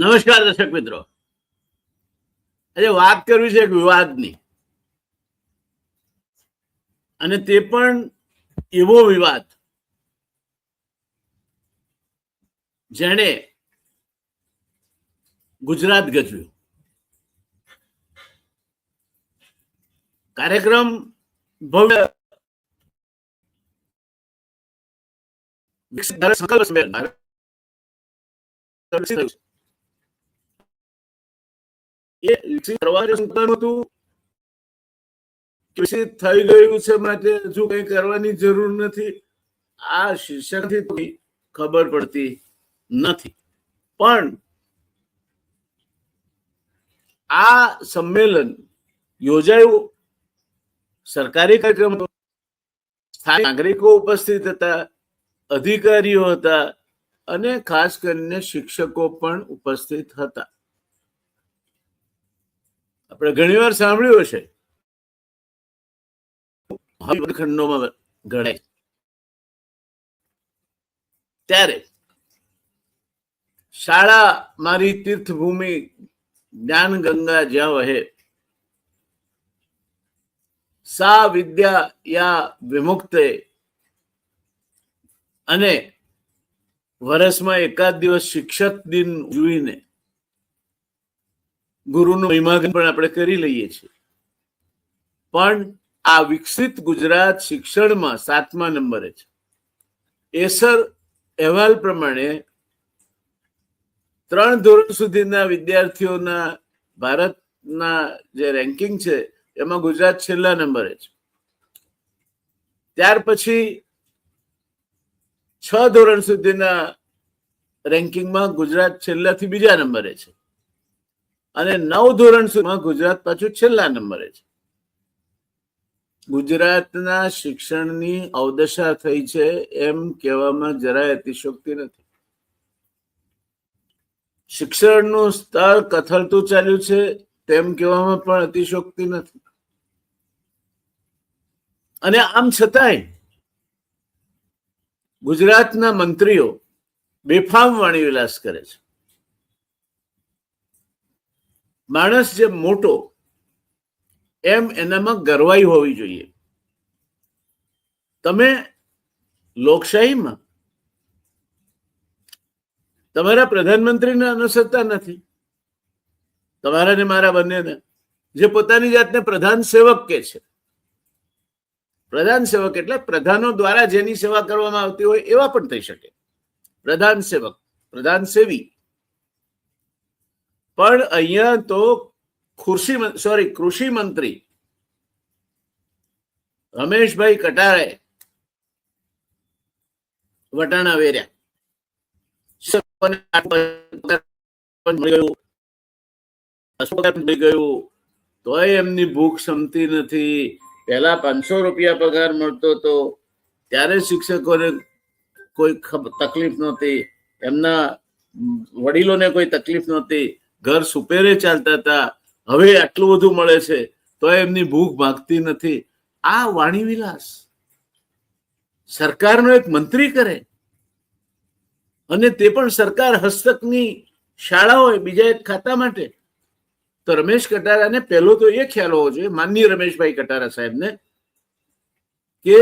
નમસ્કાર દર્શક મિત્રો, આજે વાત કરવી છે એક વિવાદની, અને તે પણ એવો વિવાદ જેણે ગુજરાત ગજવ્યું. કાર્યક્રમ ભવ્ય વિકસિત થઈ ગયું છે, માટે હજુ કઈ કરવાની જરૂર નથી. આ શીર્ષકથી ખબર પડતી નથી, પણ આ સંમેલન યોજાયું. સરકારી કાર્યક્રમ, સ્થાનિક નાગરિકો ઉપસ્થિત હતા, અધિકારીઓ હતા, અને ખાસ કરીને શિક્ષકો પણ ઉપસ્થિત હતા. આપણે ઘણીવાર સાંભળ્યું હશે, ખંડોમાં ગણાય. ત્યારે શાળા મારી તીર્થભૂમિ, જ્ઞાન ગંગા જ્યાં વહે, સા વિદ્યા યા વિમુક્તે, અને વર્ષમાં એકાદ દિવસ શિક્ષક દિન ઉજવીને ગુરુનું મહિમાગન પણ આપણે કરી લઈએ છીએ. પણ આ વિકસિત ગુજરાત શિક્ષણમાં 7મા નંબરે છે. એસર અહેવાલ પ્રમાણે 3 ધોરણ સુધીના વિદ્યાર્થીઓના ભારતના જે રેન્કિંગ છે એમાં ગુજરાત છેલ્લા નંબરે છે. ત્યાર પછી 6 ધોરણ સુધીના રેન્કિંગમાં ગુજરાત છેલ્લાથી બીજા નંબરે છે, અને 9 ધોરણ સુધીમાં ગુજરાત પાછું છેલ્લા નંબરે છે. ગુજરાતના શિક્ષણની અવદશા થઈ છે એમ કહેવામાં જરાય અતિશયોક્તિ નથી. શિક્ષણનું સ્તર કથળતું ચાલ્યું છે તેમ કહેવામાં પણ અતિશયોક્તિ નથી. અને આમ છતાંય ગુજરાતના મંત્રીઓ બેફામ વાણી વિલાસ કરે છે. માણસ જે મોટો એમ એનામાં ગર્વાઈ હોવી જોઈએ. તમે લોકશાહીમાં તમારા પ્રધાનમંત્રીને અનુસરતા નથી, તમારા ને મારા બંનેને, જે પોતાની જાતને પ્રધાન સેવક કે છે. પ્રધાન સેવક એટલે પ્રધાનો દ્વારા જેની સેવા કરવામાં આવતી હોય એવા પણ થઈ શકે. પ્રધાન સેવક, પ્રધાન સેવી. પણ અહીંયા તો કૃષિ મંત્રી રમેશભાઈ કટારાએ વટાણા વેર્યા. તોય એમની ભૂખ ક્ષમતી નથી. પહેલા 500 રૂપિયા પગાર મળતો હતો ત્યારે શિક્ષકોને કોઈ તકલીફ નહોતી, એમના વડીલોને કોઈ તકલીફ નહોતી, ઘર સુપેરે ચાલતા હતા. હવે આટલું બધું મળે છે તો એમની ભૂખ ભાગતી નથી. આ વાણી વિલાસ સરકારનો એક મંત્રી કરે, અને તે પણ સરકાર હસ્તકની શાળા હોય બીજા એક ખાતા માટે. તો રમેશ કટારાને પહેલો તો એ ખ્યાલ હોવો જોઈએ, માનનીય રમેશભાઈ કટારા સાહેબને, કે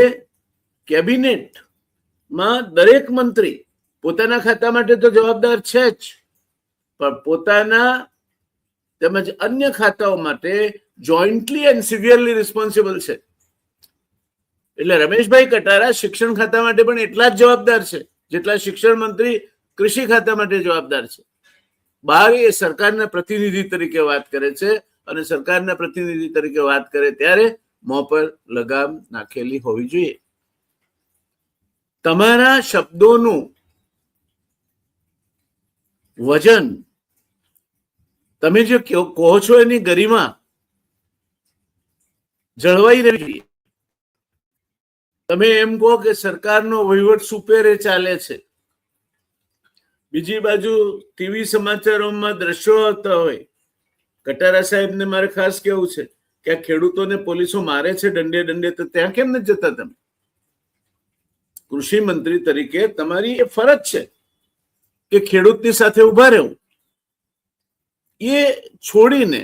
કેબિનેટમાં દરેક મંત્રી પોતાના ખાતા માટે તો જવાબદાર છે જ, પણ પોતાના તેમજ અન્ય ખાતાઓ માટે જોઈન્ટલી એન્ડ સિવિયરલી રિસ્પોન્સિબલ છે. એટલે રમેશભાઈ કટારા શિક્ષણ ખાતા માટે પણ એટલા જ જવાબદાર છે જેટલા શિક્ષણ મંત્રી કૃષિ ખાતા માટે જવાબદાર છે. બહાર એ સરકારના પ્રતિનિધિ તરીકે વાત કરે છે, અને સરકારના પ્રતિનિધિ તરીકે વાત કરે ત્યારે મોં પર લગામ નાખેલી હોવી જોઈએ. તમારા શબ્દોનું વજન, તમે જે કહો છો એની ગરિમા જળવાઈ રહેવી જોઈએ. તમે એમ કહો કે સરકારનો વહીવટ સુપેરે ચાલે છે, બીજી બાજુ ટીવી સમાચારોમાં દ્રશ્યો આવતા હોય. કટારા સાહેબને મારે ખાસ કેવું છે કે આ ખેડૂતોને પોલીસો મારે છે દંડે દંડે, તો ત્યાં કેમ નથી જતા તમે? કૃષિ મંત્રી તરીકે તમારી એ ફરજ છે કે ખેડૂતની સાથે ઉભા રહેવું. એ છોડીને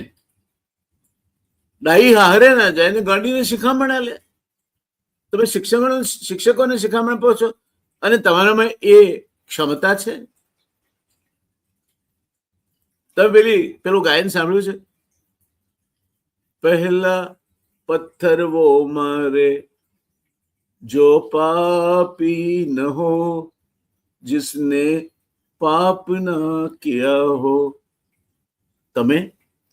ડાઈ હારે ના જાય ને ગાંડીને શિખામણ આલે. તમે શિક્ષકોને શિખામણ આપો છો અને તમારામાં એ ક્ષમતા છે? તમે પેલું ગાયન સાંભળ્યું છે? પહેલા પથ્થર વો મારે જો પાપી ન હો જિસને પાપ ના કિયા હો. તમે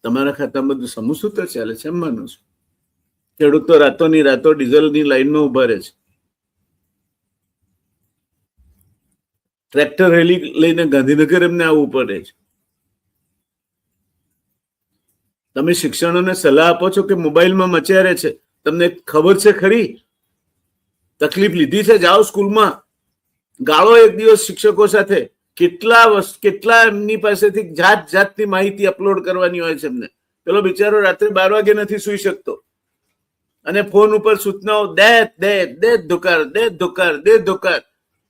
તમારા ખાતામાં બધું સમૂસૂત્ર ચાલે છે એમ માનો છો? ખેડૂતો રાતોની રાતો ડીઝલની લાઈનમાં ઉભા રહે છે, ટ્રેક્ટર રેલી લઈને ગાંધીનગર એમને આવવું પડે છે. તમે શિક્ષણોને સલાહ આપો છો કે મોબાઈલમાં મચ્યા રહે છે. તમને ખબર છે ખરી? તકલીફ લીધી છે? જાઓ સ્કૂલમાં, ગાળો એક દિવસ શિક્ષકો સાથે. કેટલા એમની પાસેથી જાત જાતની માહિતી અપલોડ કરવાની હોય છે એમને. પેલો બિચારો રાત્રે 12 વાગે નથી સુઈ શકતો અને ફોન ઉપર સૂચનાઓ દે ધોકાર.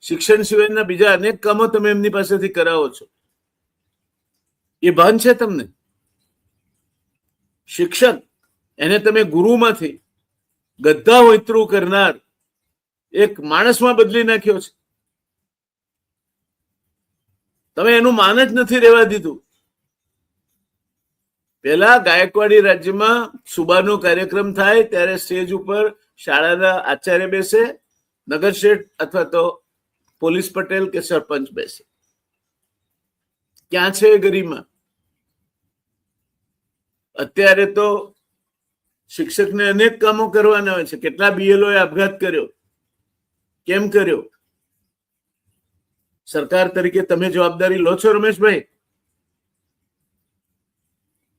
શિક્ષણ સિવાયના બીજા અનેક કામો તમે એમની પાસેથી કરાવો છો. એ ભાન છે તમને? શિક્ષક એને તમે ગુરુમાંથી ગધા હોયતરું કરનાર એક માણસમાં બદલી નાખ્યો છે. તમે એનું માન જ નથી રહેવા દીધું. પેલા ગાયકવાડી રાજ્યમાં સુબાનો કાર્યક્રમ થાય ત્યારે સ્ટેજ ઉપર શાળાના આચાર્ય બેસે, નગર શેઠ અથવા તો પોલીસ પટેલ કે સરપંચ બેસે. ક્યાં છે ગરિમા? અત્યારે તો શિક્ષકને અનેક કામો કરવાના હોય છે. કેટલા બીએલઓએ આપઘાત કર્યો? કેમ કર્યો? સરકાર તરીકે તમે જવાબદારી લો છો રમેશભાઈ?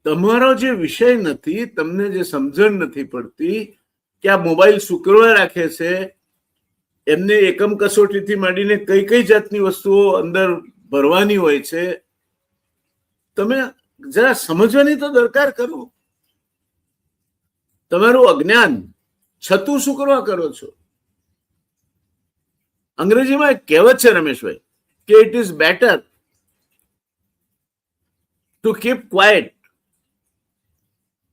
તમારો જે વિષય નથી, તમને જે સમજણ નથી પડતી કે આ મોબાઈલ શુક્રવાર રાખે છે, એમને એકમ કસોટીથી માંડીને કઈ કઈ જાતની વસ્તુઓ અંદર ભરવાની હોય છે, તમે જરા સમજવાની તો દરકાર કરો. તમારું અજ્ઞાન છતું શું કરવા કરો છો? અંગ્રેજીમાં એક કહેવત છે રમેશભાઈ કે it is better to keep quiet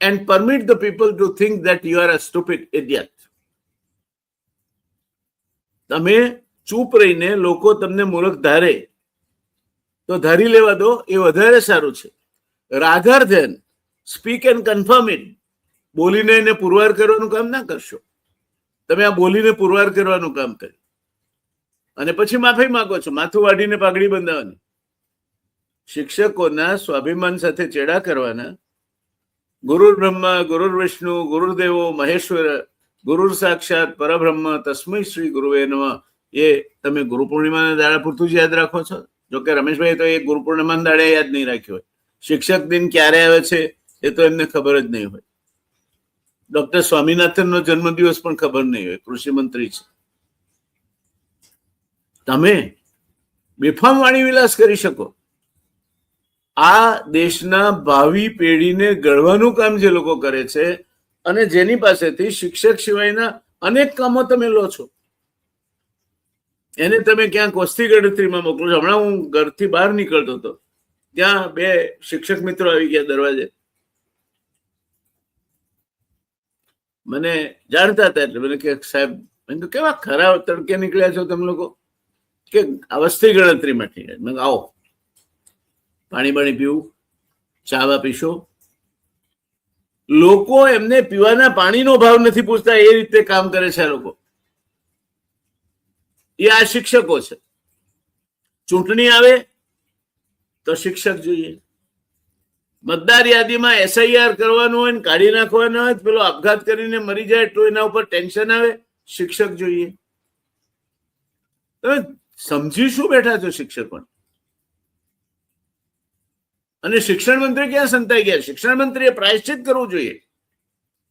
and permit the people to think that you are a stupid idiot. તમે ચૂપ રહીને લોકો તમને મૂર્ખ ધારે તો ધારી લેવા દો, એ વધારે સારું છે. Rather than speak and confirm it. બોલીને એને પુરવાર કરવાનું કામ ના કરશો. તમે આ બોલીને પુરવાર કરવાનું કામ કર્યું અને પછી માફી માંગો છો, માથું વાઢીને પાઘડી બંધાવવાની. શિક્ષકોના સ્વાભિમાન સાથે ચેડા કરવાના. ગુરુર બ્રહ્મા ગુરુર વિષ્ણુ ગુરુદેવો મહેશ્વર ગુરુર સાક્ષાત પરબ્રહ્મ તસ્મૈ શ્રી ગુરુવે નમઃ. એ તમે ગુરુ પૂર્ણિમાના દાડા પૂરતું જ યાદ રાખો છો? જોકે રમેશભાઈ તો એ ગુરુ પૂર્ણિમાના દાડે યાદ નહીં રાખ્યો હોય. શિક્ષક દિન ક્યારે આવે છે એ તો એમને ખબર જ નહીં હોય. ડોક્ટર સ્વામિનાથનનો જન્મદિવસ પણ ખબર નહીં હોય. કૃષિ મંત્રી છે. તમે બેફામ વાણી વિલાસ કરી શકો? આ દેશના ભાવિ પેઢીને ઘડવાનું કામ જે લોકો કરે છે અને જેની પાસેથી શિક્ષક સિવાયના અનેક કામો તમે લો છો, એને તમે ક્યાંક વસ્તી ગણતરીમાં મોકલો છો. હમણાં હું ઘરથી બહાર નીકળતો હતો, ત્યાં 2 શિક્ષક મિત્રો આવી ગયા દરવાજે. મને જાણતા હતા એટલે મને કે સાહેબ, મેં કેવા ખરા તડકે નીકળ્યા છો તમે લોકો? કે આ વસ્તી ગણતરી માટે. મેં આવો, પાણી બાણી પીવું, ચા પીશો. લોકો એમને પીવાના પાણીનો ભાવ નથી પૂછતા, એ રીતે કામ કરે છે આ લોકો. એ આ શિક્ષકો છે. ચૂંટણી આવે તો શિક્ષક જોઈએ. મતદાર યાદીમાં SIR કરવાનું હોય ને કાઢી નાખવાનું હોય, પેલો આપઘાત કરીને મરી જાય તો એના ઉપર ટેન્શન આવે, શિક્ષક જોઈએ. તમે સમજી શું બેઠા છો શિક્ષકો? અને શિક્ષણ મંત્રી ક્યાં સંતાઈ ગયા? શિક્ષણ મંત્રીએ પ્રાયશ્ચિત કરવું જોઈએ.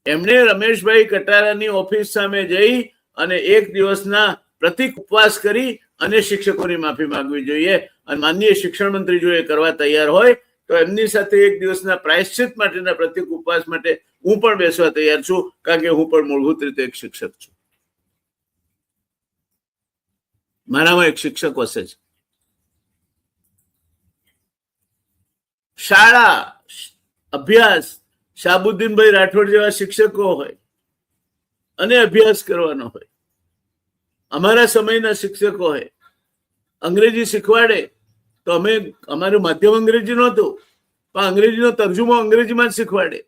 એમણે રમેશભાઈ કટારાની ઓફિસ સામે જઈ અને 1 દિવસના પ્રતિક ઉપવાસ કરી અને શિક્ષકોની માફી માંગવી જોઈએ. અને માનનીય શિક્ષણ મંત્રી જો એ કરવા તૈયાર હોય તો એમની સાથે 1 દિવસના પ્રાયશ્ચિત માટેના પ્રતિક ઉપવાસ માટે હું પણ બેસવા તૈયાર છું, કારણ કે હું પણ મૂળભૂત રીતે એક શિક્ષક છું. મારામાં એક શિક્ષક વસે છે. શાળા અભ્યાસ શાહબુદ્દીનભાઈ રાઠોડ જેવા શિક્ષકો હોય અને અભ્યાસ કરવાનો હોય. અમારા સમયના શિક્ષકો હોય અંગ્રેજી શીખવાડે તો અમે અમારું માધ્યમ અંગ્રેજી નહોતું પણ અંગ્રેજીનો તર્જુમો અંગ્રેજીમાં જ શીખવાડે.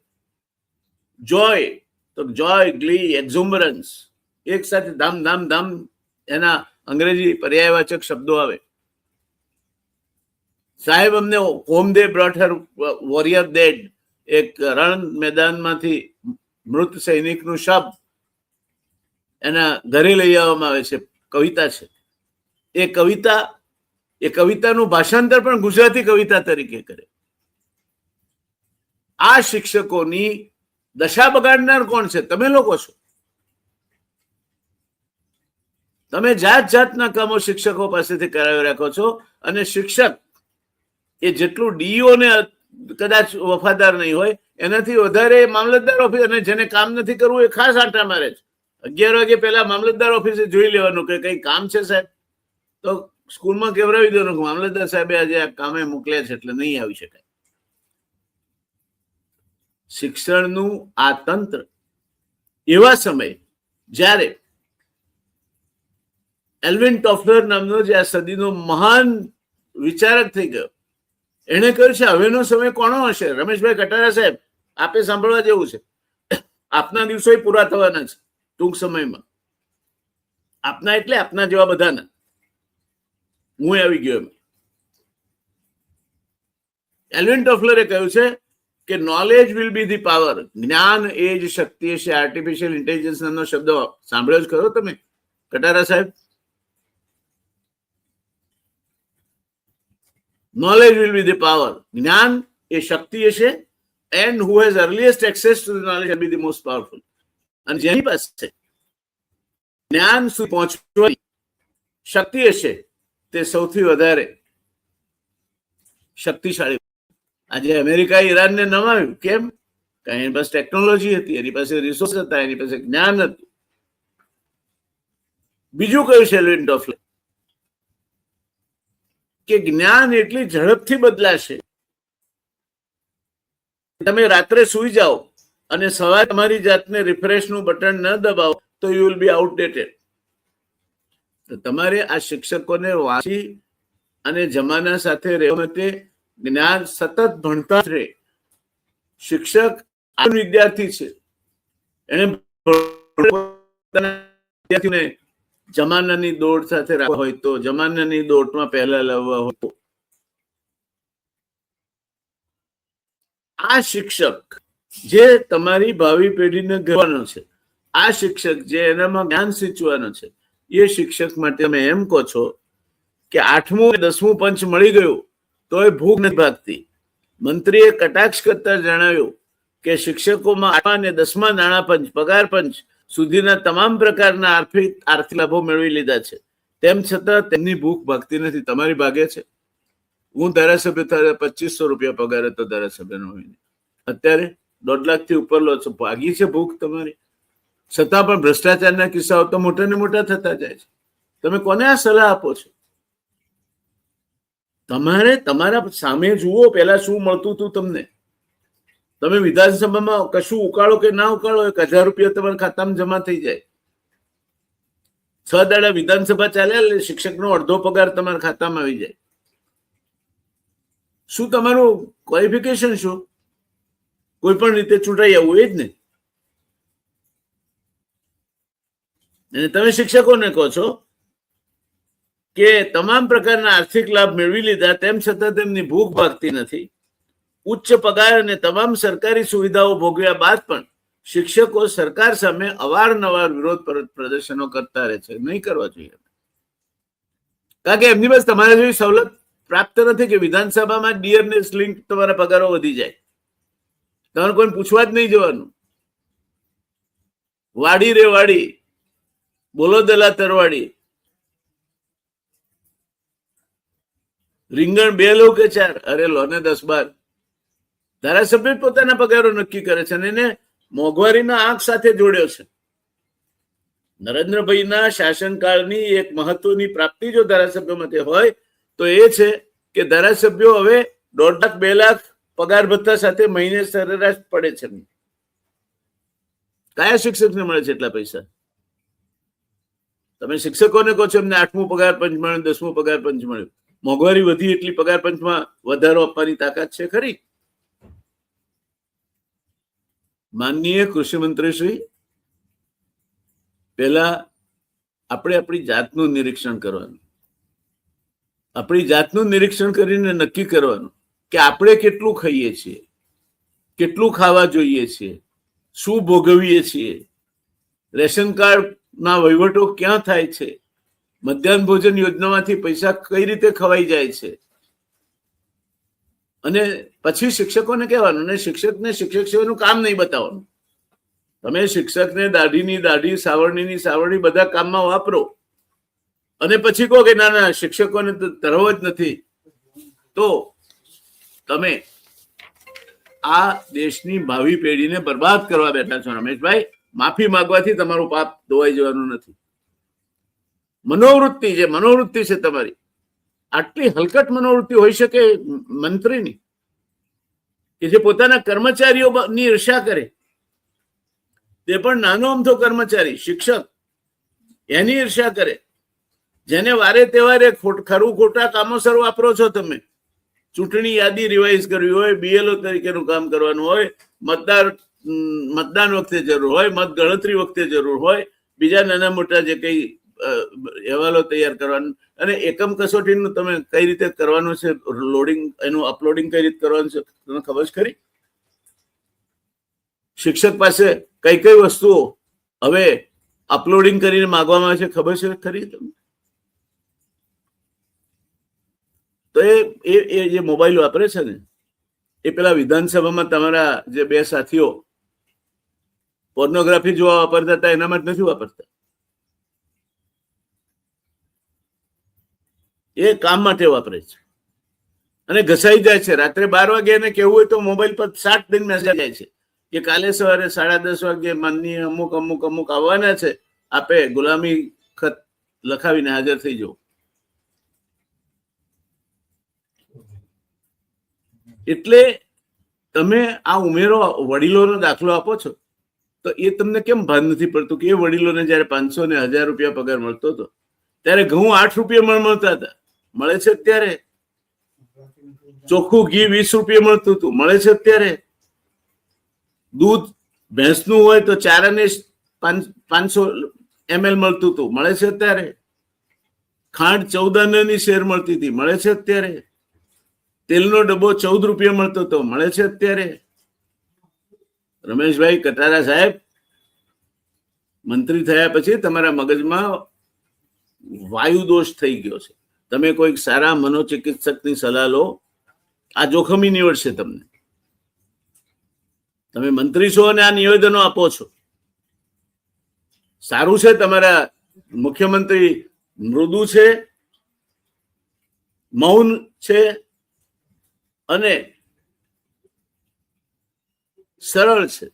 જોય તો જોય, ગ્લી, એક્ઝુમ્બરન્સ એક સાથે ધામ ધામ ધામ એના અંગ્રેજી પર્યાયવાચક શબ્દો આવે. સાહેબ અમને હોમ દે બ્રોટ હર વોરિયર ડેડ, એક રણ મેદાનમાંથી મૃત સૈનિકનું શબ એના ઘરે લઈ આવવામાં આવે છે. કવિતા છે એ કવિતાનું ભાષાંતર પણ ગુજરાતી કવિતા તરીકે કરે. આ શિક્ષકોની દશા બગાડનાર કોણ છે? તમે લોકો છો. તમે જાત જાતના કામો શિક્ષકો પાસેથી કરાવી રાખો છો અને શિક્ષક એ જેટલું ડીઈઓ ને કદાચ વફાદાર નહીં હોય એનાથી વધારે મામલતદાર ઓફિસ, અને જેને કામ નથી કરવું એ ખાસ આંટા મારે છે. 11 વાગે પહેલા મામલતદાર ઓફિસે જોઈ લેવાનું કે કઈ કામ છે સાહેબ, તો સ્કૂલમાં કેવડાવી દેવાનું કે મામલતદાર સાહેબે આજે આ કામે મોકલ્યા છે એટલે નહીં આવી શકાય. શિક્ષણનું આ તંત્ર એવા સમય જ્યારે એલ્વિન ટોફલર નામનો જે આ સદીનો મહાન વિચારક થઈ ગયો, એને કહ્યું છે હવેનો સમય કોનો હશે? રમેશભાઈ કટારા સાહેબ, આપે સાંભળવા જેવું છે. આપના દિવસો પૂરા થવાના છે ટૂંક સમયમાં. આપના એટલે આપના જેવા બધાના. હું આવી ગયો એમ. એલ્વિન ટોફલરે કહ્યું છે કે knowledge will be the power. જ્ઞાન એ જ શક્તિ છે. આર્ટિફિશિયલ ઇન્ટેલિજન્સ નામનો શબ્દ સાંભળ્યો જ ખરો તમે કટારા સાહેબ? Knowledge will be the power. જ્ઞાન એ શક્તિ હશે, and who has earliest access to the knowledge will be the most powerful. અને જેની પાસે જ્ઞાન સુધી પહોંચવાની શક્તિ હશે તે સૌથી વધારે શક્તિશાળી. આજે અમેરિકાએ ઈરાનને નમાવ્યું. કેમ? કારણ એની પાસે ટેકનોલોજી હતી, એની પાસે રિસોર્સ હતા, એની પાસે જ્ઞાન હતું. બીજું કયું છે એલ્વિન ટોફલર કે જ્ઞાન એટલી ઝડપથી બદલાશે, તમે રાત્રે સુઈ જાઓ અને સવારે તમારી જાતને રિફ્રેશનું બટન ન દબાવો તો યુ વિલ બી આઉટડેટેડ. તો તમારે આ શિક્ષકોને વાંચી અને જમાના સાથે રહેવા માટે જ્ઞાન સતત ભણતા રહે. શિક્ષક આ વિદ્યાર્થી છે, એને વિદ્યાર્થીને જમાનાની દોડ સાથે રાખવા હોય તો, જમાનાની દોડમાં પહેલા લાવવા હોય તો. આ શિક્ષક જે તમારી ભાવિ પેઢીને ઘડવાનો છે, આ શિક્ષક જે એનામાં જ્ઞાન સિંચવાનો છે, એ શિક્ષક માટે તમે એમ કહો છો કે 8મું અને 10મું પંચ મળી ગયું તો એ ભૂખ નથી ભાગતી. મંત્રીએ કટાક્ષ કરતા જણાવ્યું કે શિક્ષકોમાં 8મા અને 10મા નાણાં પંચ, પગાર પંચ સુધીના તમામ પ્રકારના આર્થિક લાભો મેળવી લીધા છે, તેમ છતાં તેમની ભૂખ ભાગતી નથી. તમારી ભાગે છે. હું ધારાસભ્ય થયા 2500 રૂપિયા પગાર હતો ધારાસભ્યનો હોઈને, અત્યારે 1.5 લાખ થી ઉપર લો છો. ભાગી છે ભૂખ તમારી. છતાં પણ ભ્રષ્ટાચારના કિસ્સાઓ તો મોટા ને મોટા થતા જાય છે. તમે કોને આ સલાહ આપો છો? તમારે તમારા સામે જુઓ પહેલા શું મળતું હતું તમને. તમે વિધાનસભામાં કશું ઉકાળો કે ના ઉકાળો 1000 રૂપિયા તમારા ખાતામાં જમા થઈ જાય. 6 દાડા વિધાનસભા ચાલે એટલે શિક્ષકનો અડધો પગાર તમારા ખાતામાં આવી જાય. શું તમારું ક્વોલિફિકેશન શું? કોઈ પણ રીતે ચૂંટાઈ આવવું એ જ ને. અને તમે શિક્ષકોને કહો છો કે તમામ પ્રકારના આર્થિક લાભ મેળવી લીધા તેમ છતાં તેમની ભૂખ ભાગતી નથી. ઉચ્ચ પગાર અને તમામ સરકારી સુવિધાઓ ભોગવ્યા બાદ પણ શિક્ષકો સરકાર સામે અવારનવાર વિરોધ પ્રદર્શનો કરતા રહે છે. નહીં કરવા જોઈએ, કારણ કે એમની પાસે તમારા જેવી સવલત પ્રાપ્ત નથી કે વિધાનસભામાં ડીએનએસ લિંક તમારા પગારો વધી જાય. તમારે કોઈ પૂછવા જ નહીં જવાનું. વાડી રે વાડી, બોલો દલા તરવાડી, રીંગણ 2 લો કે 4? અરે લો ને 10-12. ધારાસભ્ય પોતાના પગારો નક્કી કરે છે અને એને મોંઘવારીના આંક સાથે જોડ્યો છે. નરેન્દ્રભાઈના શાસનકાળની એક મહત્વની પ્રાપ્તિ જો ધારાસભ્ય માટે હોય તો એ છે કે ધારાસભ્યો હવે 1.5 લાખ, 2 લાખ પગાર ભથ્થા સાથે મહિને સરેરાશ પડે છે. કયા શિક્ષકને મળે છે એટલા પૈસા? તમે શિક્ષકોને કહો છો એમને 8મું પગાર પંચ મળ્યું, 10મું પગાર પંચ મળ્યું. મોંઘવારી વધી એટલી પગાર પંચમાં વધારો આપવાની તાકાત છે ખરી? માનનીય કૃષિ મંત્રી શ્રી, પહેલા આપણે આપણી જાતનું નિરીક્ષણ કરવાનું. આપણી જાતનું નિરીક્ષણ કરીને નક્કી કરવાનું કે આપણે કેટલું ખાઈએ છીએ, કેટલું ખાવા જોઈએ છીએ, શું ભોગવીએ છીએ, રેશન કાર્ડના વહીવટો ક્યાં થાય છે, મધ્યાહન ભોજન યોજનામાંથી પૈસા કઈ રીતે ખવાઈ જાય છે. અને પછી શિક્ષકોને કહેવાનું, અને શિક્ષકને શિક્ષક સિવાયનું કામ નહીં બતાવવાનું. તમે શિક્ષકને દાઢીની દાઢી, સાવરણીની સાવરણી બધા કામમાં વાપરો અને પછી કહો કે ના ના શિક્ષકોને તો તરવ જ નથી, તો તમે આ દેશની ભાવિ પેઢીને બરબાદ કરવા બેઠા છો. રમેશભાઈ, માફી માંગવાથી તમારું પાપ ધોવાઈ જવાનું નથી. મનોવૃત્તિ જે મનોવૃત્તિ છે તમારી, આટલી હલકટ મનોવૃત્તિ હોઈ શકે મંત્રીની કે જે પોતાના કર્મચારીઓની ઈર્ષા કરે, તે પણ નાનો અમથો કર્મચારી શિક્ષક એની ઈર્ષા કરે, જેને વારે તહેવારે ખરું ખોટા કામોસર વાપરો છો તમે. ચૂંટણી યાદી રિવાઇઝ કરવી હોય, બીએલઓ તરીકેનું કામ કરવાનું હોય, મતદાન વખતે જરૂર હોય, મત ગણતરી વખતે જરૂર હોય, બીજા નાના મોટા જે કઈ અહેવાલો તૈયાર કરવાનું, અને એકમ કસોટીનું તમે કઈ રીતે કરવાનું છે, લોડિંગ એનું અપલોડિંગ કઈ રીતે કરવાનું છે તમને ખબર છે ખરી? શિક્ષક પાસે કઈ કઈ વસ્તુઓ હવે અપલોડિંગ કરીને માંગવામાં આવે છે ખબર છે ખરી તમને? તો એ જે મોબાઈલ વાપરે છે ને, એ પેલા વિધાનસભામાં તમારા જે બે સાથીઓ પોર્નોગ્રાફી જોવા વાપરતા હતા એના માટે નથી વાપરતા, એ કામ માટે વાપરે છે. અને ઘસાઈ જાય છે. રાત્રે 12 વાગે એને કેવું હોય તો મોબાઈલ પર 7 દિન મેસેજ જાય છે કે કાલે સવારે 10:30 વાગે માનનીય અમુક અમુક અમુક આવવાના છે, આપે ગુલામી ખત લખાવીને હાજર થઈ જવું. એટલે તમે આ ઉમેરો વડીલોનો દાખલો આપો છો, તો એ તમને કેમ ભાન નથી પડતું કે એ વડીલોને જયારે 500 ને 1000 રૂપિયા પગાર મળતો હતો ત્યારે ઘઉં 8 રૂપિયા મળતા હતા, મળે છે અત્યારે. ચોખ્ખું ઘી 20 રૂપિયા મળતું હતું, મળે છે અત્યારે. દૂધ ભેંસનું હોય તો 4 અને 500 ml મળતું હતું, મળે છે અત્યારે. ખાંડ 14 આનાની શેર મળતી હતી, મળે છે અત્યારે. તેલનો ડબ્બો 14 રૂપિયા મળતો હતો, મળે છે અત્યારે. રમેશભાઈ કટારા સાહેબ, મંત્રી થયા પછી તમારા મગજમાં વાયુ દોષ થઈ ગયો છે. તમે કોઈક સારા મનોચિકિત્સકની સલાહ લો, આ જોખમી નીવડશે તમને. તમે મંત્રી છો અને આ નિવેદનો આપો છો. સારું છે તમારા મુખ્યમંત્રી મૃદુ છે, મૌન છે અને સરળ છે.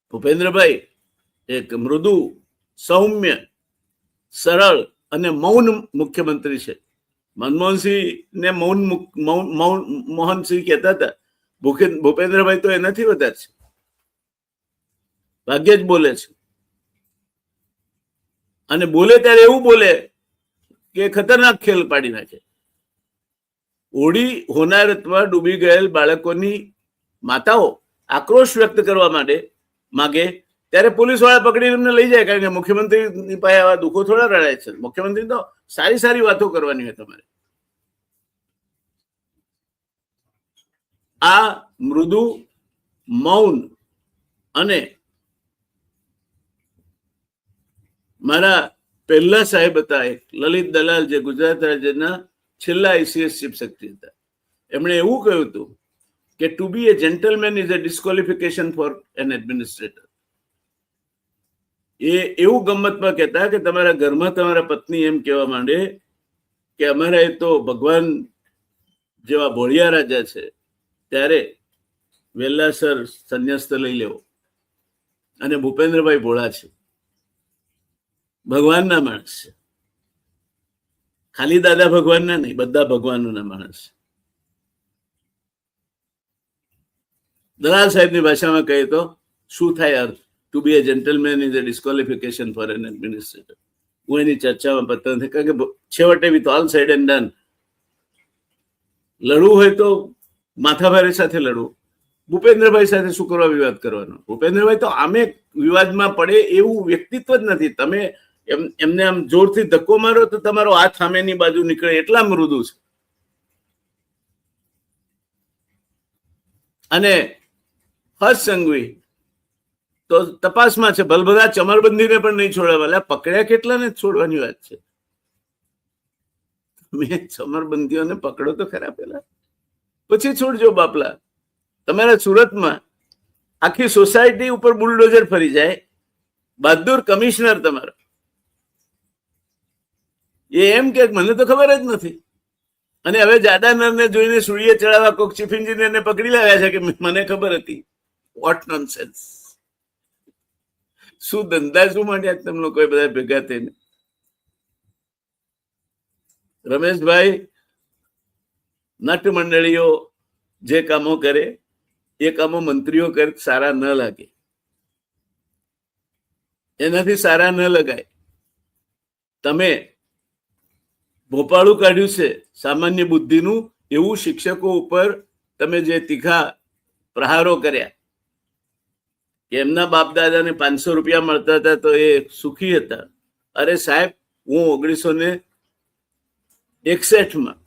ભૂપેન્દ્રભાઈ એક મૃદુ, સૌમ્ય, સરળ અને મૌન મુખ્યમંત્રી છે. મનમોહનસિંહ ને મોહનસિંહ કહેતા હતા, ભૂપેન્દ્રભાઈ તો એનાથી વધારે છે, ભાગ્યે જ બોલે છે. અને બોલે ત્યારે એવું બોલે કે ખતરનાક ખેલ પાડી નાખે. હોડી હોનારતમાં ડૂબી ગયેલ બાળકોની માતાઓ આક્રોશ વ્યક્ત કરવા માટે માગે ત્યારે પોલીસ વાળા પકડીને એમને લઈ જાય, કારણ કે મુખ્યમંત્રી પાસે આવા દુઃખો થોડા રડાય છે. મુખ્યમંત્રી તો સારી સારી વાતો કરવાની હોય તમારે. આ મૃદુ, મૌન અને મારા પહેલા સાહેબ હતા એક લલિત દલાલ, જે ગુજરાત રાજ્યના છેલ્લા ICS ચીફ સેક્રેટરી હતા. એમણે એવું કહ્યું હતું કે to be a gentleman is a disqualification for an administrator. એ એવું ગમ્મતમાં કહેતા કે તમારા ઘરમાં તમારા પત્ની એમ કહેવા માંડે કે અમારા એ તો ભગવાન જેવા ભોળિયા રાજા છે, ત્યારે વહેલાસર સંન્યાસ્ત લઈ લેવો. અને ભૂપેન્દ્રભાઈ ભોળા છે, ભગવાનના માણસ છે. ખાલી દાદા ભગવાનના નહીં, બધા ભગવાનોના માણસ. દલાલ સાહેબની ભાષામાં કહીએ તો શું થાય અર્થ? To be a gentleman is a disqualification for an administrator. હું એની ચર્ચામાં પતતો નથી, કારણ કે છેવટે with all said and done લડવું હોય તો માથાભારે સાથે લડવું. ભૂપેન્દ્રભાઈ સાથે શું કરવા વિવાદ કરવાનો? ભૂપેન્દ્રભાઈ તો આમે વિવાદમાં પડે એવું વ્યક્તિત્વ જ નથી. તમે એમને આમ જોરથી ધક્કો મારો તો તમારો હાથ સામેની બાજુ નીકળે, એટલા મૃદુ છે. અને હર્ષ સંઘવી તો તપાસમાં છે, ભલભલા ચમરબંધીને પણ નહીં છોડવા. પકડ્યા કેટલાને છોડવાની વાત છે? તમે ચમરબંધીઓને પકડો તો ખરા પેલા, પછી છોડજો બાપલા. તમારા સુરતમાં આખી સોસાયટી ઉપર બુલડોઝર ફરી જાય, બહાદુર કમિશનર તમારો એ એમ કે મને તો ખબર જ નથી. અને હવે જાદાનરને જોઈને સૂર્ય ચડાવવા કોક ચીફ એન્જિનિયરને પકડી લાવ્યા છે કે મને ખબર હતી. What nonsense! શું ધંધા શું માંડ્યા તમે લોકો બધા ભેગા થઈને? રમેશભાઈ, નટ મંડળીઓ જે કામો કરે એ કામો મંત્રીઓ કરે સારા ન લાગે, એનાથી સારા ન લગાય. તમે ભોપાળું કાઢ્યું છે સામાન્ય બુદ્ધિનું, એવું શિક્ષકો ઉપર તમે જે તીખા પ્રહારો કર્યા કે એમના બાપ દાદાને 500 રૂપિયા મળતા હતા તો એ સુખી હતા. અરે સાહેબ, હું 1961માં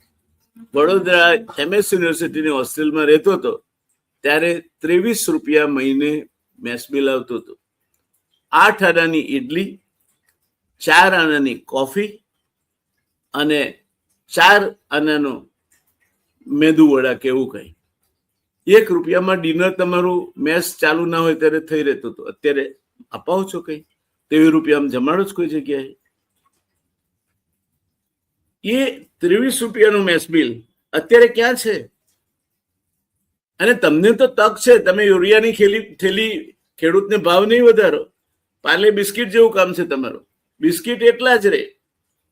વડોદરા MS યુનિવર્સિટીની હોસ્ટેલમાં રહેતો હતો, ત્યારે 23 રૂપિયા મહિને મેસ બિલ આવતું હતું. 8 આનાની ઈડલી, 4 આનાની કોફી અને 4 આનાનો મેદુ વડા કેવું કઈ. 1 રૂપિયામાં ડિનર તમારું મેસ ચાલુ ના હોય ત્યારે થઈ રહેતું હતું. અત્યારે અપાવો છો કઈ? 23 રૂપિયામાં જમાડો જ કોઈ જગ્યાએ? એ 23 રૂપિયાનું મેસ બિલ અત્યારે ક્યાં છે? અને તમને તો તક છે, તમે યુરિયાની થેલી ખેડૂતને ભાવ નહીં વધારો. પાર્લે બિસ્કિટ જેવું કામ છે તમારું. બિસ્કિટ એટલા જ રહે,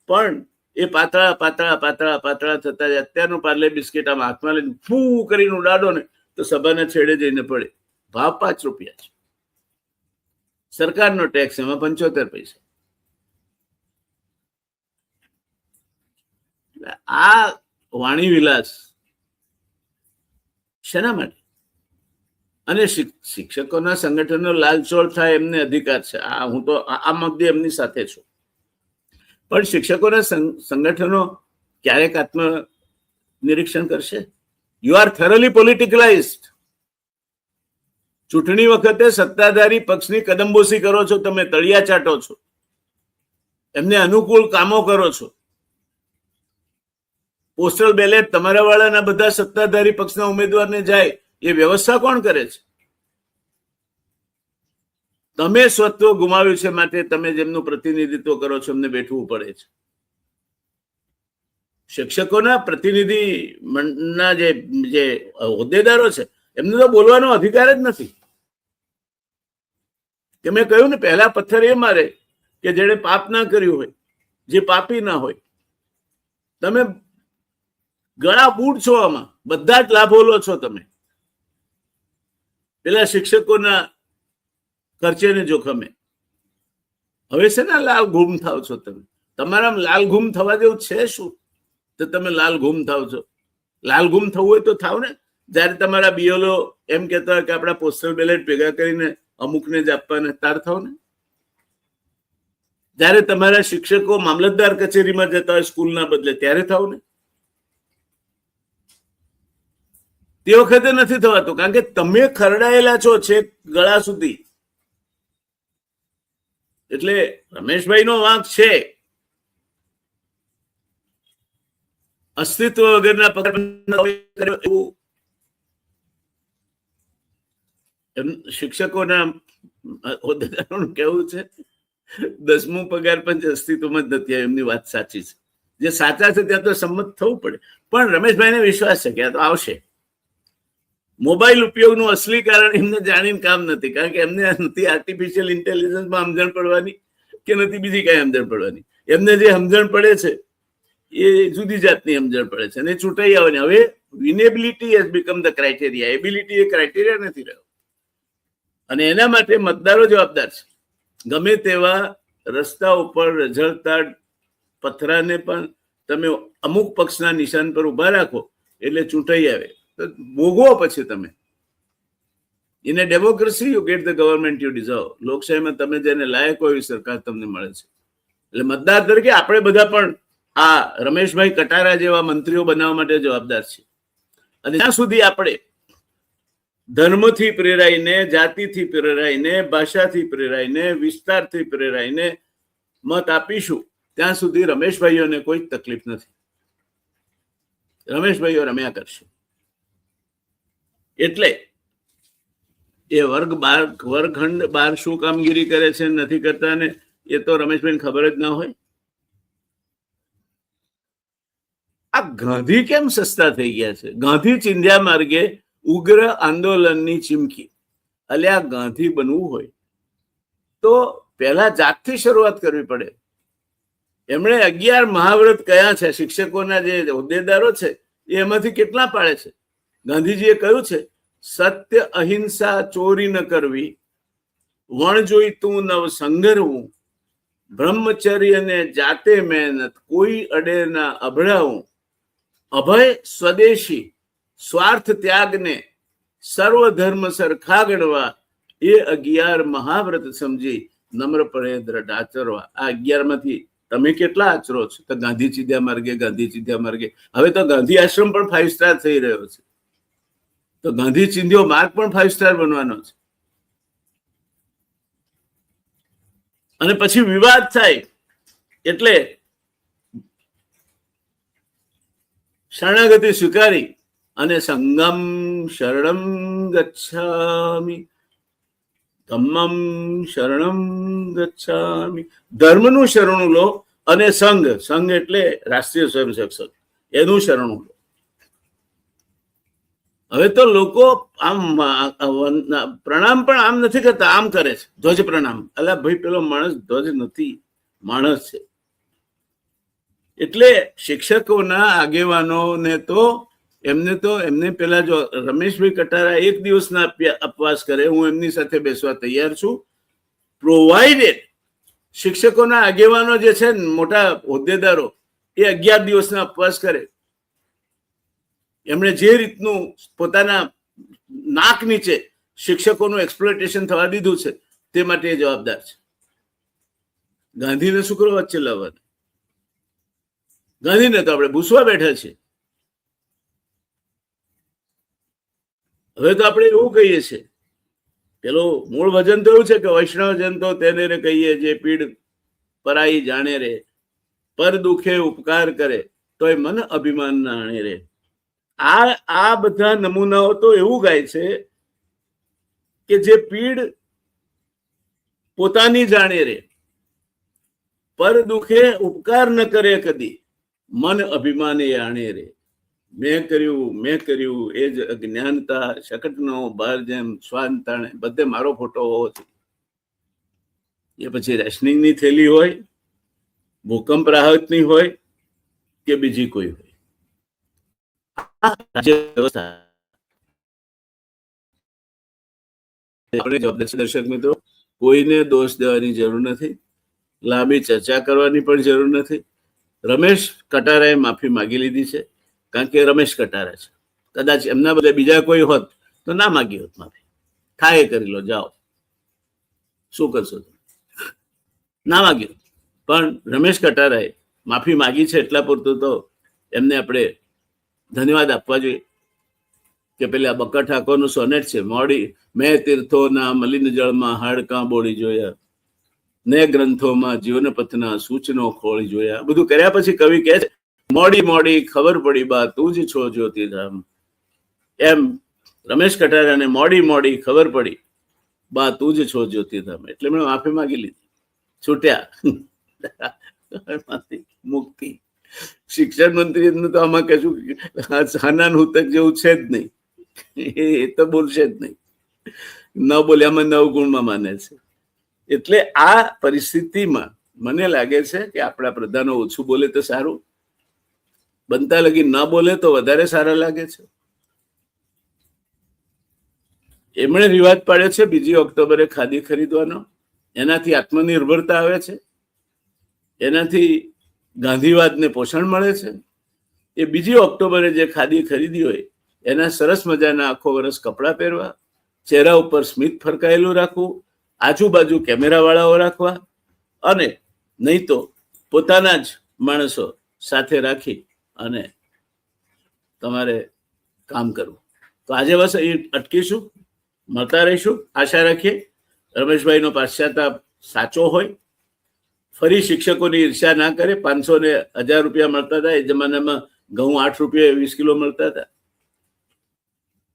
પણ એ પાતળા પાતળા પાતળા પાતળા થતા જાય. અત્યારનું પાર્લે બિસ્કિટ આમ હાથમાં લઈને ફૂ કરીને ઉડાડો ને તો સભાના છેડે જઈને પડે. ભાવ 5 રૂપિયા છે. સરકારનો ટેક્સ એમાં 75 પૈસા. આ વાણી વિલાસ શેના માટે? અને શિક્ષકોના સંગઠનનો લાલચોળ થાય એમને અધિકાર છે. હું તો આ મુદ્દે એમની સાથે છું. પણ શિક્ષકોના સંગઠનો ક્યારેક આત્મ નિરીક્ષણ કરશે? You are thoroughly politicalised. ચૂંટણી વખતે સત્તાધારી પક્ષની કદમબોસી કરો છો, તમે તળિયા ચાટો છો, એમને અનુકૂળ કામો કરો છો. પોસ્ટલ બેલેટ તમારા વાળાના બધા સત્તાધારી પક્ષના ઉમેદવારને જાય, એ વ્યવસ્થા કોણ કરે છે? તમે સ્વત્વ ગુમાવ્યું છે, માટે તમે જેમનું પ્રતિનિધિત્વ કરો છો એમને બેઠવું પડે છે. શિક્ષકોના પ્રતિનિધિ મંડળના જે હોદ્દેદારો છે એમને તો બોલવાનો અધિકાર જ નથી. કે મેં કહ્યું ને, પહેલા પથ્થર એ મારે કે જેણે પાપ ના કર્યું હોય, જે પાપી ના હોય. તમે ગળા બૂટ છો, આમાં બધા જ લાભો લો છો તમે. પેલા શિક્ષકોના ખર્ચે ને જોખમે. હવે છે ને લાલ ગુમ થાવ છો તમે. તમારા લાલ ગુમ થવા જેવું છે શું તો તમે લાલ ગુમ થાવ છો? લાલ ગુમ થવું હોય તો થાવ ને. જયારે તમારા બીએલઓ એમ કહેતા હોય કે આપણા પોસ્ટલ બેલેટ ભેગા કરીને અમુકને જ આપવાના, તાર થાવ ને. જયારે તમારા શિક્ષકો મામલતદાર કચેરીમાં જતા હોય સ્કૂલના બદલે, ત્યારે થાવ ને. તે વખતે નથી થવાતું, કારણ કે તમે ખરડાયેલા છો છે ગળા સુધી. એટલે રમેશભાઈ નો વાંક છે. અસ્તિત્વ વગરના શિક્ષકોના હોદ્દેદારોનું કહેવું છે 10મું પગાર પંચ અસ્તિત્વમાં જ નથી. એમની વાત સાચી છે. જે સાચા છે ત્યાં તો સંમત થવું પડે. પણ રમેશભાઈને વિશ્વાસ છે કે આ તો આવશે. મોબાઈલ ઉપયોગનું અસલી કારણ એમને જાણીને કામ નથી, કારણ કે એમને નથી આર્ટિફિશિયલ ઇન્ટેલિજન્સમાં સમજણ પડવાની કે નથી બીજી કઈ સમજણ પડવાની. એમને જે સમજણ પડે છે એ જુદી જાતની સમજણ પડે છે અને છૂટાઈ આવવાની. હવે winnability has become the criteria. Ability એ ક્રાઇટેરિયા નથી રહ્યો. અને એના માટે મતદારો જવાબદાર છે. ગમે તેવા રસ્તા ઉપર રઝળતા પથરાને પણ તમે અમુક પક્ષના નિશાન પર ઉભા રાખો એટલે ચૂંટાઈ આવે તો ભોગવો પછી તમે. In a democracy you get the government you deserve. લોકશાહીમાં તમે જેને લાયક હોય એવી સરકાર તમને મળે છે. એટલે મતદાર તરીકે આપણે બધા પણ આ રમેશભાઈ કટારા જેવા મંત્રીઓ બનાવવા માટે જવાબદાર છે. અને જ્યાં સુધી આપણે ધર્મથી પ્રેરાઈને, જાતિથી પ્રેરાઈને, ભાષાથી પ્રેરાઈને, વિસ્તારથી પ્રેરાઈને મત આપીશું ત્યાં સુધી રમેશભાઈઓને કોઈ તકલીફ નથી. રમેશભાઈઓ રમ્યા કરશે. એટલે એ વર્ગખંડ બાર શું કામગીરી કરે છે નથી કરતા ને એ તો રમેશભાઈને ખબર જ ના હોય. આ ગાંધી કેમ સસ્તા થઈ ગયા છે? ગાંધી ચિંધ્યા માર્ગે ઉગ્ર આંદોલનની ચીમકી. અલ્યા ગાંધી બનવું હોય તો પહેલા જાતથી શરૂઆત કરવી પડે. એમણે 11 મહાવ્રત કયા છે? શિક્ષકોના જે હોદ્દેદારો છે એમાંથી કેટલા પાળે છે? ગાંધીજીએ કહ્યું છે સત્ય, અહિંસા, ચોરી ન કરવી, વણ જોઈ તું નવ સંગરવું, બ્રહ્મચર્ય ને જાતે મહેનત, કોઈ અડે ના અભડાવું, અભય સ્વદેશી, સ્વાર્થ ત્યાગને સર્વધર્મ સરખા ગણવા, એ 11 મહાવ્રત સમજી નમ્રપણે દ્રઢ આચરવા. આ 11 માંથી તમે કેટલા આચરો છો? તો ગાંધી ચિંધ્યા માર્ગે, ગાંધી ચિંધ્યા માર્ગે. હવે તો ગાંધી આશ્રમ પણ 5 સ્ટાર થઈ રહ્યો છે. તો ગાંધી ચિંધ્યો માર્ગ પણ 5 સ્ટાર બનવાનો છે. અને પછી વિવાદ થાય એટલે શરણાગતિ સ્વીકારી અને સંગમ શરણમ ગચ્છામિ, ધમ્મમ શરણમ ગચ્છામિ, ધર્મનું શરણું લો અને સંઘ એટલે રાષ્ટ્રીય સ્વયંસેવક સંઘ, એનું શરણું લો. હવે તો લોકો આમ પ્રણામ પણ આમ નથી કરતા, આમ કરે છે ધ્વજ પ્રણામ. અલા ભાઈ પેલો માણસ ધ્વજ નથી, માણસ છે. એટલે શિક્ષકોના આગેવાનોને તો એમને પેલા જો રમેશભાઈ કટારા 1 દિવસના અપવાસ કરે, હું એમની સાથે બેસવા તૈયાર છું, પ્રોવાઇડેડ શિક્ષકોના આગેવાનો જે છે મોટા હોદ્દેદારો એ 11 દિવસના અપવાસ કરે. એમણે જે રીતનું પોતાના નાક નીચે શિક્ષકોનું એક્સપ્લોટેશન થવા દીધું છે તે માટે એ જવાબદાર છે. ગાંધીને શું કરો વચ્ચે લાવવાનું? ગાંધીને તો આપણે ભૂસવા બેઠા છીએ. હવે તો આપણે એવું કહીએ છીએ, પેલો મૂળ ભજન તો એવું છે કે વૈષ્ણવ જન તો તેને રે કહીએ જે પીડ પરાઈ જાણે રે, પર દુખે ઉપકાર કરે તોય મન અભિમાન ના આણે રે. આ બધા નમૂનાઓ તો એવું ગાય છે કે જે પીડ પોતાની જાણે રે, પર દુખે ઉપકાર ન કરે કદી, મન અભિમાને આણે રે. મેં કર્યું એ જ અજ્ઞાનતા, શકટનો બાર જેમ શ્વાન તાણે, બધે મારો ફોટો હોવો જોઈએ. એ પછી રેશનિંગની થેલી હોય, ભૂકંપ રાહતની હોય કે બીજી કોઈ હોય. દર્શક મિત્રો, કોઈને દોષ દેવાની જરૂર નથી, લાંબી ચર્ચા કરવાની પણ જરૂર નથી. રમેશ કટારાએ માફી માંગી લીધી છે, કારણ કે રમેશ કટારા છે. કદાચ એમના બદલે બીજા કોઈ હોત તો ના માગી હોત માફી. થાય કરી લો, જાઓ, શું કરશો? ના માગ્યું. પણ રમેશ કટારાએ માફી માગી છે એટલા પૂરતું તો એમને આપણે ધન્યવાદ આપવા જોઈએ. કે પેલા બક્કર ઠાકોરનું સોનેટ છે, મોડી મેં તીર્થોના મલિન જળમાં હાડકાં બોળી જોયા, ને ગ્રંથોમાં જીવનપથના સૂચનો ખોળી જોયા. બધું કર્યા પછી કવિ કહે છે મોડી ખબર પડી બા તું જ છો જ્યોતિધામ. એમ રમેશ કટારાને મોડી ખબર પડી બા તું જ છો જ્યોતિધામ. એટલે મેં માફી માંગી લીધી, છૂટ્યા, મુક્તિ. શિક્ષણ મંત્રી તો આમાં કશું હાનાન હુતક જેવું છે જ નહીં. એ તો બોલશે જ નહીં, ન બોલ્યામાં 9 ગુણમાં માને છે. એટલે આ પરિસ્થિતિમાં મને લાગે છે કે આપણા પ્રધાનો ઓછું બોલે તો સારું. બનતા લગી ના બોલે તો વધારે સારા લાગે છે. એમણે રિવાજ પાડ્યો છે 2 ઓક્ટોબરે ખાદી ખરીદવાનો. એનાથી આત્મનિર્ભરતા આવે છે, એનાથી ગાંધીવાદને પોષણ મળે છે. એ 2 ઓક્ટોબરે જે ખાદી ખરીદી હોય એના સરસ મજાના આખો વર્ષ કપડાં પહેરવા, ચહેરા ઉપર સ્મિત ફરકાયેલું રાખવું, આજુબાજુ કેમેરાવાળાઓ રાખવા, અને નહીં તો પોતાના જ માણસો સાથે રાખી અને તમારે કામ કરવું. તો આજે બસ અહીં અટકીશું, મળતા રહીશું. આશા રાખીએ રમેશભાઈનો પાશ્ચાતાપ સાચો હોય. ફરી શિક્ષકોની ઈર્ષ્યા ના કરે. 500 ને 1000 રૂપિયા મળતા હતા એ જમાનામાં ઘઉં 8 રૂપિયા 20 કિલો મળતા હતા,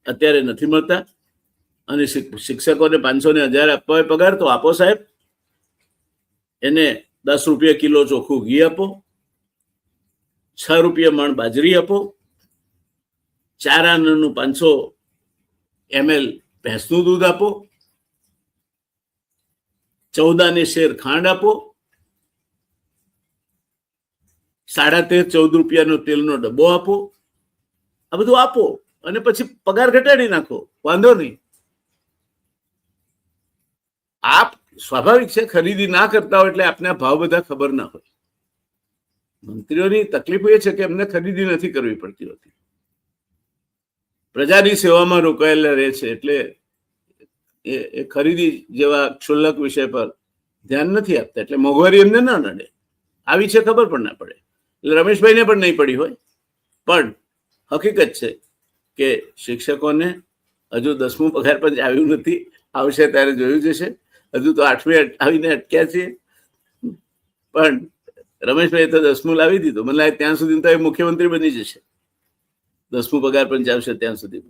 અત્યારે નથી મળતા. અને શિક્ષકોને 500 ને 1000 આપવા હોય પગાર તો આપો સાહેબ. એને 10 રૂપિયા કિલો ચોખ્ખું ઘી આપો, 6 રૂપિયા મણ બાજરી આપો, 4 આનાનું 500 ml ભેંસનું દૂધ આપો, 14 શેર ખાંડ આપો, 13.5-14 રૂપિયાનો તેલનો ડબ્બો આપો. આ બધું આપો અને પછી પગાર ઘટાડી નાખો, વાંધો નહીં. આપ સ્વાભાવિક છે ખરીદી ના કરતા હોય એટલે આપને ભાવ બધા ખબર ના હોય. મંત્રીઓની તકલીફ એ છે કે એમને ખરીદી નથી કરવી પડતી હોતી, પ્રજાની સેવામાં રોકાયેલા રહે છે, એટલે એ ખરીદી જેવા ક્ષુલ્લક વિષય પર ધ્યાન નથી આપતા, એટલે મોંઘવારી એમને ના નડે. આવી છે ખબર પણ ના પડે, એટલે રમેશભાઈને પણ નહીં પડી હોય. પણ હકીકત છે કે શિક્ષકોને હજુ 10મું પગાર પણ આવ્યું નથી, આવશે ત્યારે જોયું જશે. હજુ તો 8મી આવીને અટક્યા છીએ, પણ રમેશભાઈ તો 10મું લાવી દીધું. મને લાગે ત્યાં સુધી તો એ મુખ્યમંત્રી બની જશે, 10મું પગાર પણ આવશે ત્યાં સુધી.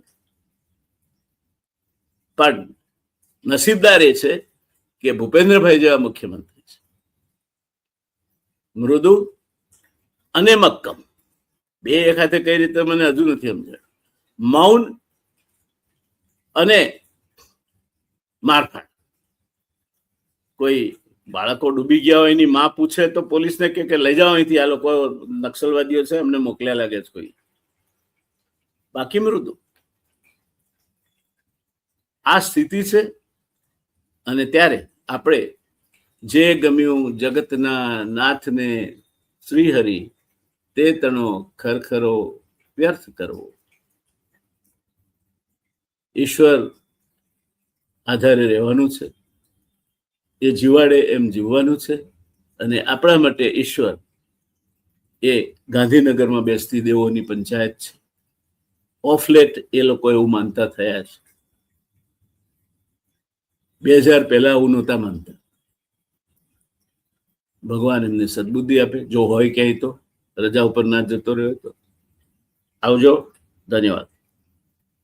પણ નસીબદાર એ છે કે ભૂપેન્દ્રભાઈ જેવા મુખ્યમંત્રી છે, મૃદુ અને મક્કમ. બે એક હાથે કઈ રીતે મને હજુ નથી સમજાયું. મૌન અને મારફાટ. કોઈ બાળકો ડૂબી ગયા હોય એની માં પૂછે તો પોલીસને કે લઈ જાઓ અહીંથી, આ લોકો નક્સલવાદીઓ છે, અમને મોકલ્યા લાગે છે કોઈ. બાકી મૃદુ. આ સ્થિતિ છે. અને ત્યારે આપણે જે ગમ્યું જગતના નાથને શ્રીહરિ, તે તણો ખરખરો વ્યર્થ કરવો. ઈશ્વર આધારે રહેવાનું છે, એ જીવાડે એમ જીવવાનું છે. અને આપણા માટે ઈશ્વર એ ગાંધીનગરમાં બેસતી દેવોની પંચાયત છે. ઓફ લેટ એ લોકો એવું માનતા થયા છે. 2000 પહેલા આવું નહોતા માનતા. ભગવાન એમને સદબુદ્ધિ આપે, જો હોય ક્યાંય તો. રજા ઉપર ના જતો રહ્યો તો. આવજો. ધન્યવાદ.